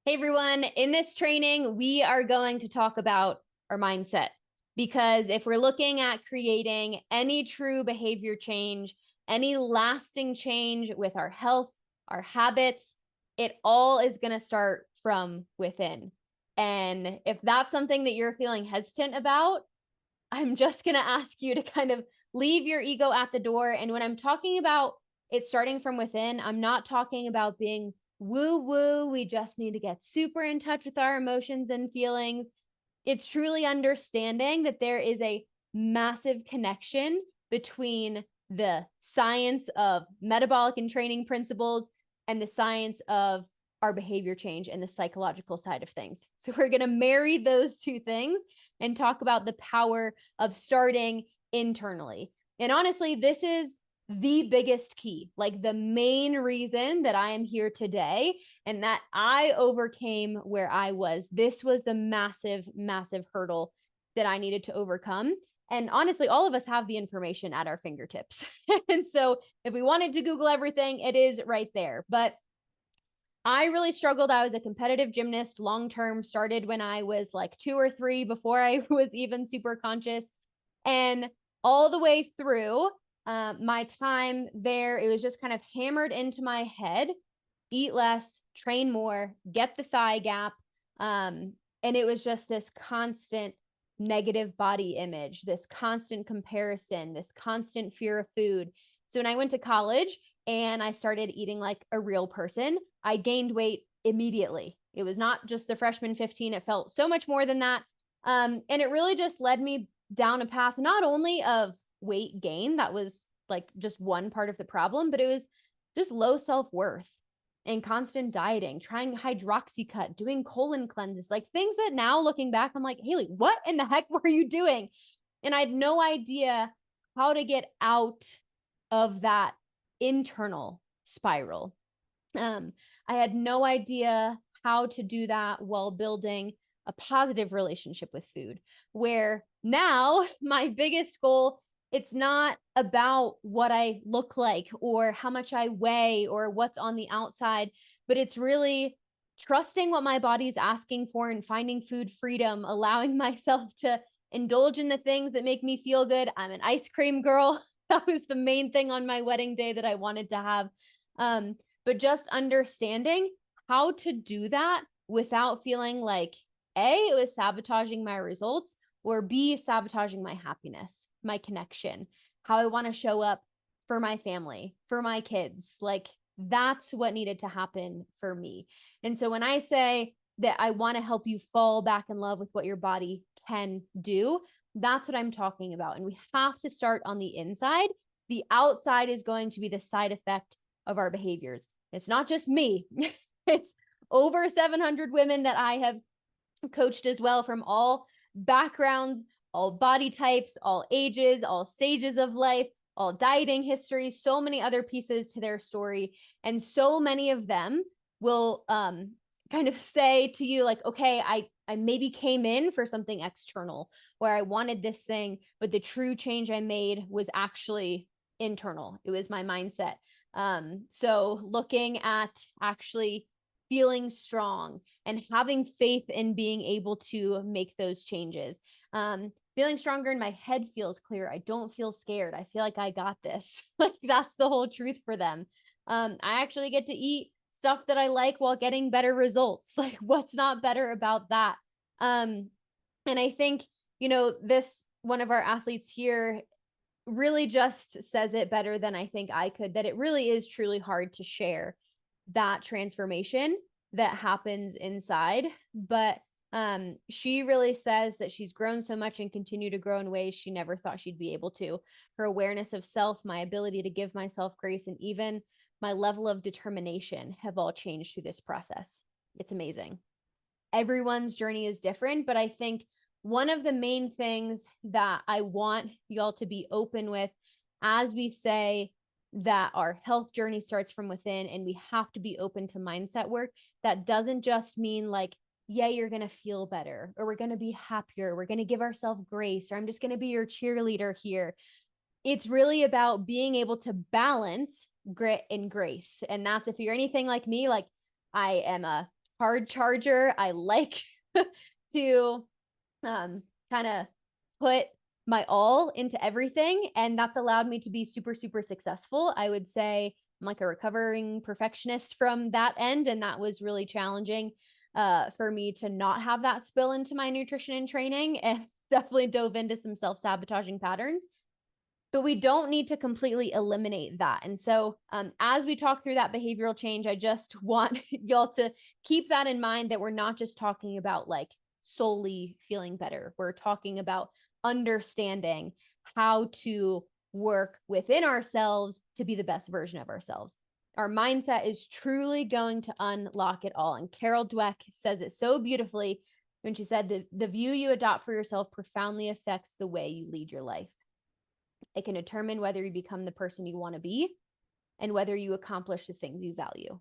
Hey everyone, in this training, we are going to talk about our mindset because if we're looking at creating any true behavior change, any lasting change with our health, our habits, it all is going to start from within. And if that's something that you're feeling hesitant about, I'm just going to ask you to kind of leave your ego at the door. And when I'm talking about it starting from within, I'm not talking about being woo woo. We just need to get super in touch with our emotions and feelings. It's truly understanding that there is a massive connection between the science of metabolic and training principles and the science of our behavior change and the psychological side of things. So we're going to marry those two things and talk about the power of starting internally. And honestly, this is the biggest key, like the main reason that I am here today and that I overcame where I was. This was the massive, massive hurdle that I needed to overcome. And honestly, all of us have the information at our fingertips. And so if we wanted to Google everything, it is right there. But I really struggled. I was a competitive gymnast long-term, started when I was like 2 or 3 before I was even super conscious. And all the way through my time there, it was just kind of hammered into my head, eat less, train more, get the thigh gap. And it was just this constant negative body image, this constant comparison, this constant fear of food. So when I went to college and I started eating like a real person, I gained weight immediately. It was not just the freshman 15, it felt so much more than that. And it really just led me down a path, not only of weight gain, that was like just one part of the problem, but it was just low self-worth and constant dieting, trying hydroxycut, doing colon cleanses, like things that now looking back, I'm like, Haley, what in the heck were you doing? And I had no idea how to get out of that internal spiral. I had no idea how to do that while building a positive relationship with food, where now my biggest goal, it's not about what I look like or how much I weigh or what's on the outside, but it's really trusting what my body's asking for and finding food freedom, allowing myself to indulge in the things that make me feel good. I'm an ice cream girl. That was the main thing on my wedding day that I wanted to have. But just understanding how to do that without feeling like A, it was sabotaging my results, or B, sabotaging my happiness, my connection, how I want to show up for my family, for my kids. Like that's what needed to happen for me. And so when I say that I want to help you fall back in love with what your body can do, that's what I'm talking about. And we have to start on the inside. The outside is going to be the side effect of our behaviors. It's not just me. It's over 700 women that I have coached as well, from all backgrounds, all body types, all ages, all stages of life, all dieting histories, so many other pieces to their story. And so many of them will kind of say to you like, okay, I maybe came in for something external where I wanted this thing, but the true change I made was actually internal. It was my mindset. So looking at actually feeling strong and having faith in being able to make those changes. Feeling stronger in my head feels clear. I don't feel scared. I feel like I got this. Like that's the whole truth for them. I actually get to eat stuff that I like while getting better results. Like what's not better about that? And I think, this one of our athletes here really just says it better than I think I could, that it really is truly hard to share that transformation that happens inside. But she really says that she's grown so much and continue to grow in ways she never thought she'd be able to. Her awareness of self, my ability to give myself grace, and even my level of determination have all changed through this process. It's amazing. Everyone's journey is different, but I think one of the main things that I want y'all to be open with as we say that our health journey starts from within and we have to be open to mindset work, that doesn't just mean like, yeah, you're going to feel better or we're going to be happier. We're going to give ourselves grace, or I'm just going to be your cheerleader here. It's really about being able to balance grit and grace. And that's, if you're anything like me, like I am a hard charger. I like to kind of put my all into everything. And that's allowed me to be super, super successful. I would say I'm like a recovering perfectionist from that end. And that was really challenging for me to not have that spill into my nutrition and training, and definitely dove into some self-sabotaging patterns. But we don't need to completely eliminate that. And so as we talk through that behavioral change, I just want y'all to keep that in mind, that we're not just talking about like solely feeling better. We're talking about understanding how to work within ourselves to be the best version of ourselves. Our mindset is truly going to unlock it all. And Carol Dweck says it so beautifully when she said, the view you adopt for yourself profoundly affects the way you lead your life. It can determine whether you become the person you want to be and whether you accomplish the things you value.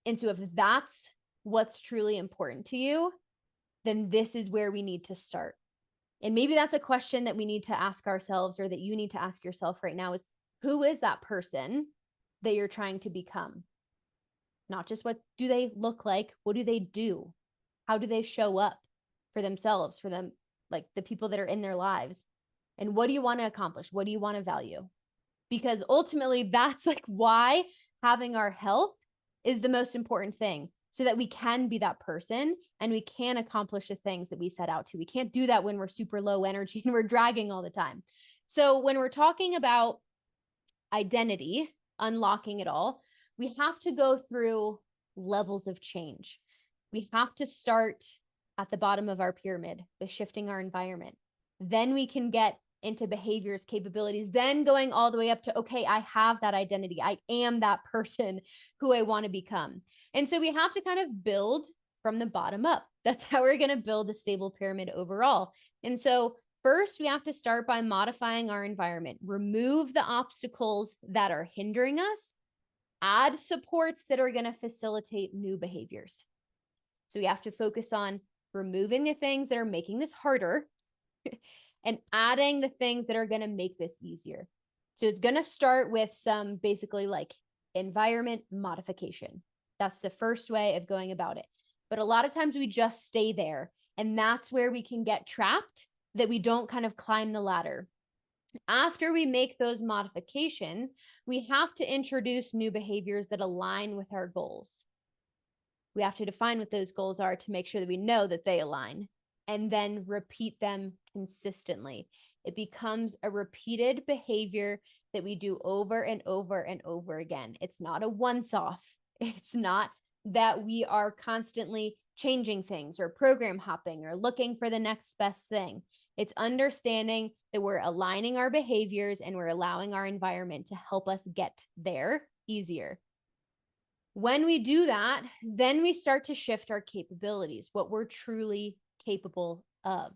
And so if that's what's truly important to you, then this is where we need to start. And maybe that's a question that we need to ask ourselves, or that you need to ask yourself right now, is who is that person that you're trying to become? Not just what do they look like, what do they do? How do they show up for themselves, for them, like the people that are in their lives? And what do you want to accomplish? What do you want to value? Because ultimately, that's like why having our health is the most important thing, so that we can be that person and we can accomplish the things that we set out to. We can't do that when we're super low energy and we're dragging all the time. So when we're talking about identity, unlocking it all, we have to go through levels of change. We have to start at the bottom of our pyramid with shifting our environment. Then we can get into behaviors, capabilities, then going all the way up to, okay, I have that identity. I am that person who I want to become. And so we have to kind of build from the bottom up. That's how we're going to build a stable pyramid overall. And so first, we have to start by modifying our environment, remove the obstacles that are hindering us, add supports that are going to facilitate new behaviors. So we have to focus on removing the things that are making this harder and adding the things that are going to make this easier. So it's going to start with some basically like environment modification. That's the first way of going about it. But a lot of times we just stay there, and that's where we can get trapped, that we don't kind of climb the ladder. After we make those modifications, we have to introduce new behaviors that align with our goals. We have to define what those goals are to make sure that we know that they align, and then repeat them consistently. It becomes a repeated behavior that we do over and over and over again. It's not a once-off. It's not that we are constantly changing things or program hopping or looking for the next best thing. It's understanding that we're aligning our behaviors and we're allowing our environment to help us get there easier. When we do that, then we start to shift our capabilities, what we're truly capable of.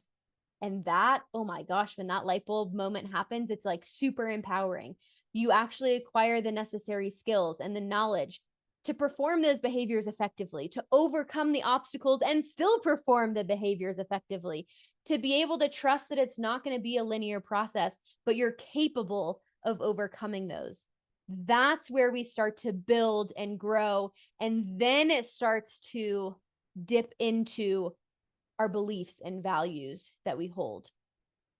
And that, oh my gosh, when that light bulb moment happens, it's like super empowering. You actually acquire the necessary skills and the knowledge to perform those behaviors effectively, to overcome the obstacles and still perform the behaviors effectively, to be able to trust that it's not going to be a linear process, but you're capable of overcoming those. That's where we start to build and grow. And then it starts to dip into our beliefs and values that we hold.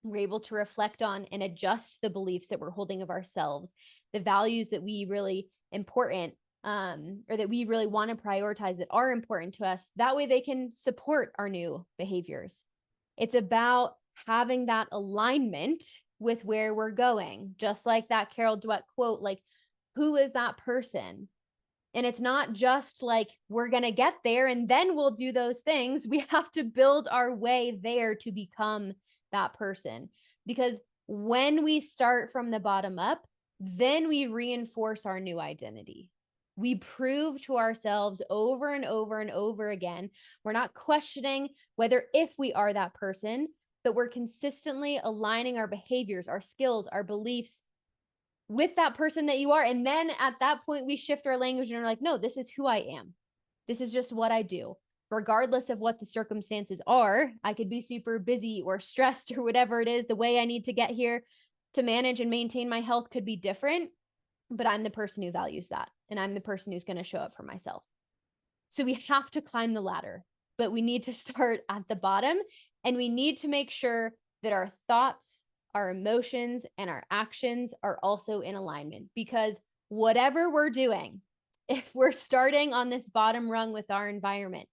We're able to reflect on and adjust the beliefs that we're holding of ourselves, the values that we really important, or that we really want to prioritize, that are important to us. That way they can support our new behaviors. It's about having that alignment with where we're going. Just like that Carol Dweck quote, like, who is that person? And it's not just like we're going to get there and then we'll do those things. We have to build our way there to become that person. Because when we start from the bottom up, then we reinforce our new identity. We prove to ourselves over and over and over again. We're not questioning whether if we are that person, but we're consistently aligning our behaviors, our skills, our beliefs with that person that you are. And then at that point, we shift our language and we're like, no, this is who I am. This is just what I do. Regardless of what the circumstances are, I could be super busy or stressed or whatever it is. The way I need to get here to manage and maintain my health could be different, but I'm the person who values that. And I'm the person who's going to show up for myself. So we have to climb the ladder, but we need to start at the bottom, and we need to make sure that our thoughts, our emotions, and our actions are also in alignment, because whatever we're doing, if we're starting on this bottom rung with our environment,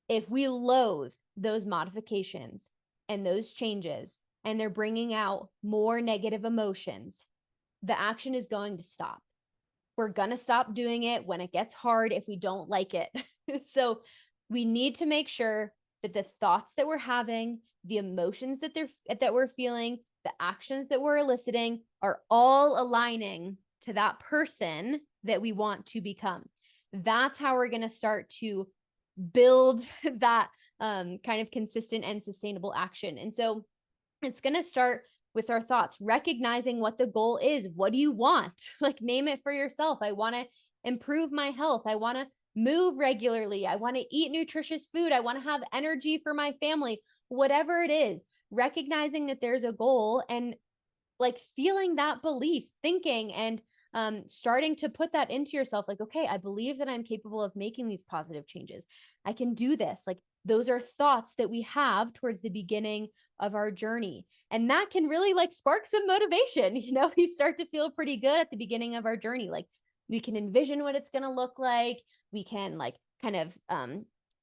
if we loathe those modifications and those changes, and they're bringing out more negative emotions, the action is going to stop. We're going to stop doing it when it gets hard if we don't like it. So we need to make sure that the thoughts that we're having, the emotions that we're feeling, the actions that we're eliciting are all aligning to that person that we want to become. That's how we're going to start to build that kind of consistent and sustainable action. And so it's going to start with our thoughts, recognizing what the goal is. What do you want? Like, name it for yourself. I want to improve my health. I want to move regularly. I want to eat nutritious food. I want to have energy for my family. Whatever it is, recognizing that there's a goal and like feeling that belief, thinking and starting to put that into yourself. Like, okay, I believe that I'm capable of making these positive changes. I can do this. Like, those are thoughts that we have towards the beginning of our journey. And that can really like spark some motivation. We start to feel pretty good at the beginning of our journey. Like, we can envision what it's going to look like. We can like kind of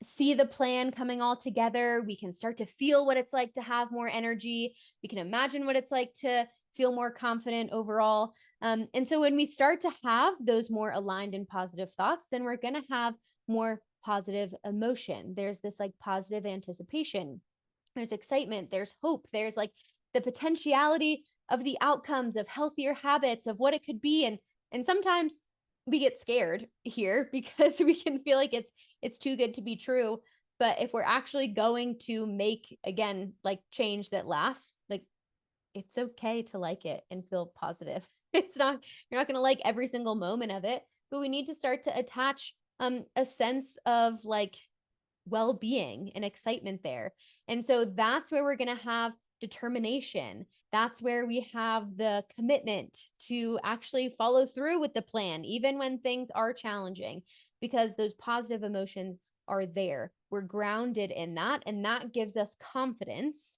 see the plan coming all together. We can start to feel what it's like to have more energy. We can imagine what it's like to feel more confident overall. And so when we start to have those more aligned and positive thoughts, then we're going to have more positive emotion. There's this like positive anticipation. There's excitement. There's hope. There's like the potentiality of the outcomes of healthier habits, of what it could be. And sometimes we get scared here because we can feel like it's too good to be true. But if we're actually going to make, again, like change that lasts, like, it's okay to like it and feel positive. You're not going to like every single moment of it, but we need to start to attach a sense of like well-being and excitement there. And so that's where we're going to have determination. That's where we have the commitment to actually follow through with the plan, even when things are challenging, because those positive emotions are there. We're grounded in that, and that gives us confidence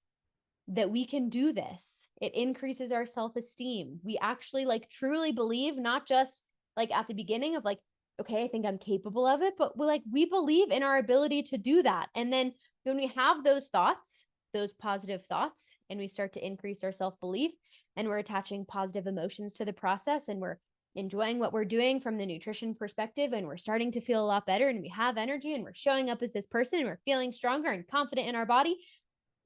that we can do this. It increases our self-esteem. We actually like truly believe, not just like at the beginning of like, okay, I think I'm capable of it, but we believe in our ability to do that. And then when we have those thoughts, those positive thoughts, and we start to increase our self-belief, and we're attaching positive emotions to the process, and we're enjoying what we're doing from the nutrition perspective, and we're starting to feel a lot better, and we have energy, and we're showing up as this person, and we're feeling stronger and confident in our body,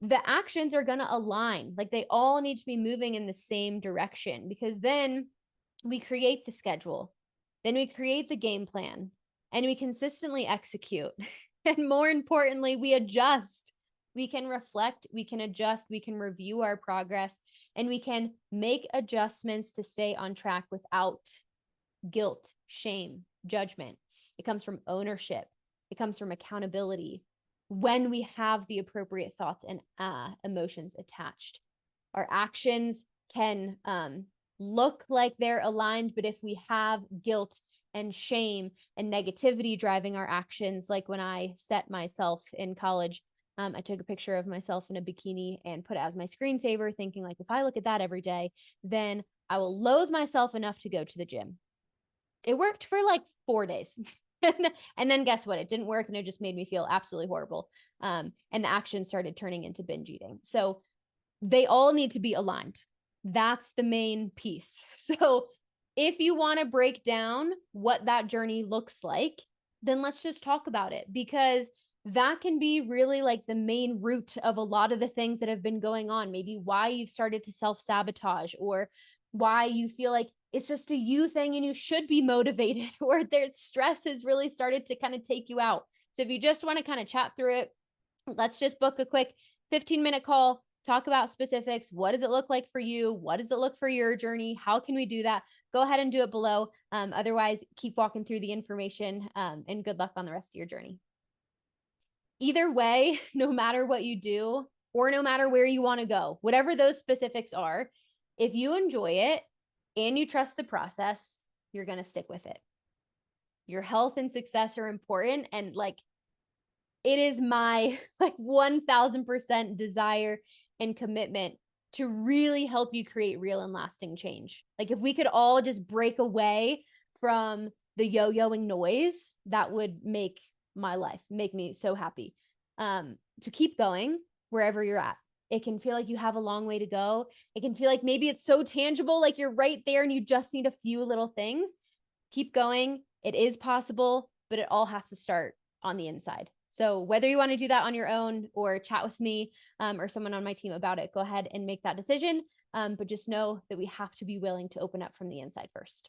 the actions are going to align. Like, they all need to be moving in the same direction, because then we create the schedule, then we create the game plan, and we consistently execute. And more importantly, we adjust. We can reflect, we can adjust, we can review our progress, and we can make adjustments to stay on track without guilt, shame, judgment. It comes from ownership. It comes from accountability. When we have the appropriate thoughts and emotions attached, our actions can look like they're aligned, but if we have guilt and shame and negativity driving our actions, like when I set myself in college, I took a picture of myself in a bikini and put it as my screensaver, thinking like, if I look at that every day, then I will loathe myself enough to go to the gym. It worked for like 4 days. And then guess what? It didn't work, and it just made me feel absolutely horrible. And the action started turning into binge eating. So they all need to be aligned. That's the main piece. So if you want to break down what that journey looks like, then let's just talk about it, because that can be really like the main root of a lot of the things that have been going on. Maybe why you've started to self-sabotage, or why you feel like it's just a you thing and you should be motivated, or their stress has really started to kind of take you out. So if you just want to kind of chat through it, let's just book a quick 15-minute call, talk about specifics. What does it look like for you? What does it look for your journey? How can we do that? Go ahead and do it below. Otherwise, keep walking through the information, and good luck on the rest of your journey. Either way, no matter what you do, or no matter where you want to go, whatever those specifics are, if you enjoy it and you trust the process, you're going to stick with it. Your health and success are important. And like, it is my like 1000% desire and commitment to really help you create real and lasting change. Like if we could all just break away from the yo-yoing noise, that would make my life, make me so happy. To keep going wherever you're at. It can feel like you have a long way to go. It can feel like maybe it's so tangible, like you're right there and you just need a few little things. Keep going. It is possible, but it all has to start on the inside. So whether you want to do that on your own or chat with me or someone on my team about it, go ahead and make that decision. But just know that we have to be willing to open up from the inside first.